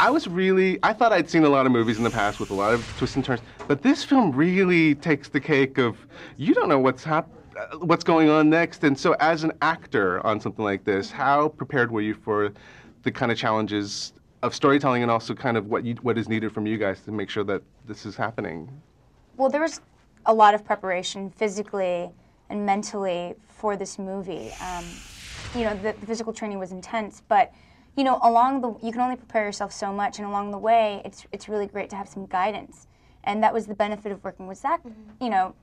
I thought I'd seen a lot of movies in the past with a lot of twists and turns, but this film really takes the cake of, you don't know what's going on next. And so as an actor on something like this, how prepared were you for the kind of challenges of storytelling and also kind of what is needed from you guys to make sure that this is happening? Well, there was a lot of preparation physically and mentally for this movie. You know, the physical training was intense, but you know, you can only prepare yourself so much, and along the way, it's really great to have some guidance. And that was the benefit of working with Zach. You know,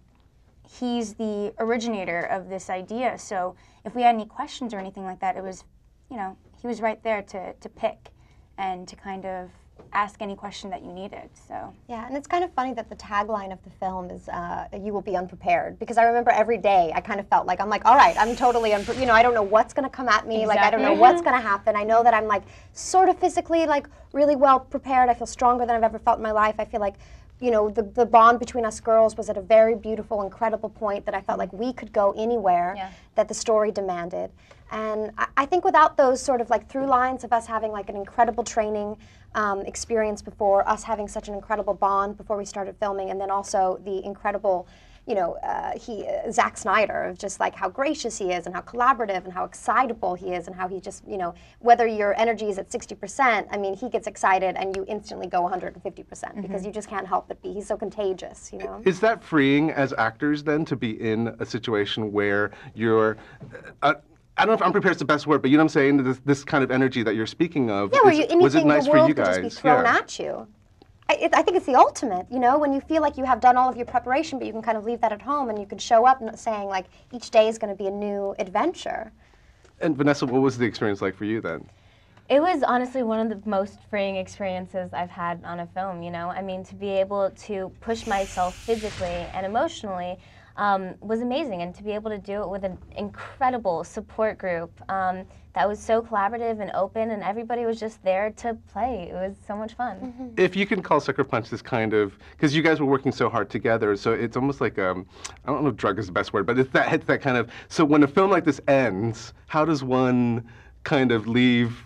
he's the originator of this idea, so if we had any questions or anything like that, it was, you know, he was right there to pick and to kind of ask any question that you needed. So yeah, and it's kind of funny that the tagline of the film is "You will be unprepared," because I remember every day I kind of felt like I'm like, all right, I'm totally you know, I don't know what's going to come at me. Like I don't know what's going to happen. I know that I'm like sort of physically like really well prepared. I feel stronger than I've ever felt in my life. I feel like, you know, the bond between us girls was at a very beautiful, incredible point that I felt like we could go anywhere that the story demanded. And I think without those sort of like through lines of us having like an incredible training experience before, us having such an incredible bond before we started filming, and then also the incredible, you know, Zack Snyder, of just like how gracious he is and how collaborative and how excitable he is and how he just, you know, whether your energy is at 60%, I mean, he gets excited and you instantly go 150% because you just can't help but be. He's so contagious, you know. Is that freeing as actors then to be in a situation where you're, I don't know if unprepared is the best word, but you know what I'm saying? This kind of energy that you're speaking of, was it nice for you guys? Could just be thrown at you. I think it's the ultimate, you know, when you feel like you have done all of your preparation, but you can kind of leave that at home and you can show up saying, like, each day is going to be a new adventure. And Vanessa, what was the experience like for you then? It was honestly one of the most freeing experiences I've had on a film, you know? I mean, to be able to push myself physically and emotionally was amazing, and to be able to do it with an incredible support group that was so collaborative and open, and everybody was just there to play. It was so much fun. If you can call Sucker Punch this kind of, because you guys were working so hard together, so it's almost like, I don't know if drug is the best word, but it's that kind of, so when a film like this ends, how does one kind of leave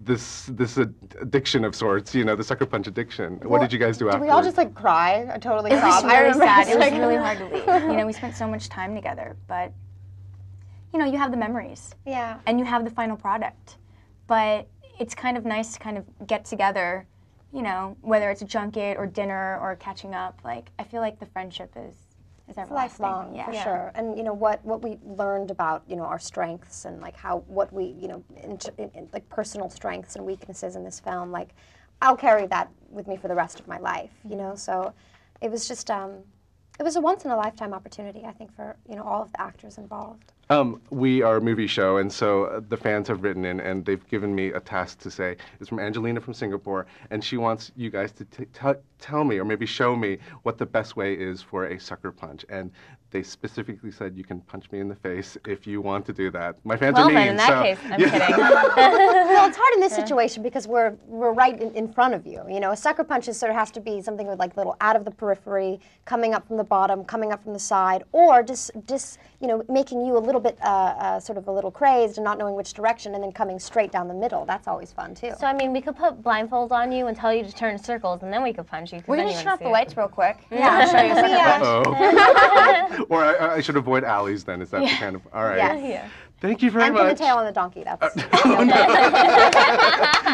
this addiction of sorts, you know, the Sucker Punch addiction? What did you guys do after? Did we all just like cry? I totally It was sobbed. really sad. It was really hard to leave. You know, we spent so much time together, but you know, you have the memories. Yeah. And you have the final product. But it's kind of nice to kind of get together, you know, whether it's a junket or dinner or catching up. Like, I feel like the friendship is everlasting. Lifelong, for sure. And you know what we learned about, you know, our strengths and like what we, you know, like personal strengths and weaknesses in this film, like I'll carry that with me for the rest of my life, you know. So it was just it was a once in a lifetime opportunity, I think, for, you know, all of the actors involved. We are a movie show, and so the fans have written in, and they've given me a task to say. It's from Angelina from Singapore, and she wants you guys to tell me, or maybe show me, what the best way is for a sucker punch. And they specifically said you can punch me in the face if you want to do that. My fans are mean, then in that case, I'm kidding. Well, it's hard in this situation because we're right in front of you. You know, a sucker punch sort of has to be something with like little out of the periphery, coming up from the bottom, coming up from the side, or just you know, making you a little bit sort of a little crazed and not knowing which direction, and then coming straight down the middle. That's always fun too. So I mean, we could put blindfolds on you and tell you to turn in circles, and then we could punch you. We're gonna shut off the lights real quick. Yeah, I'll show you Uh-oh. Or I should avoid alleys then. Is that the kind of, all right. Yes. Thank you very and much. pin the tail on the donkey. That's. Oh, no.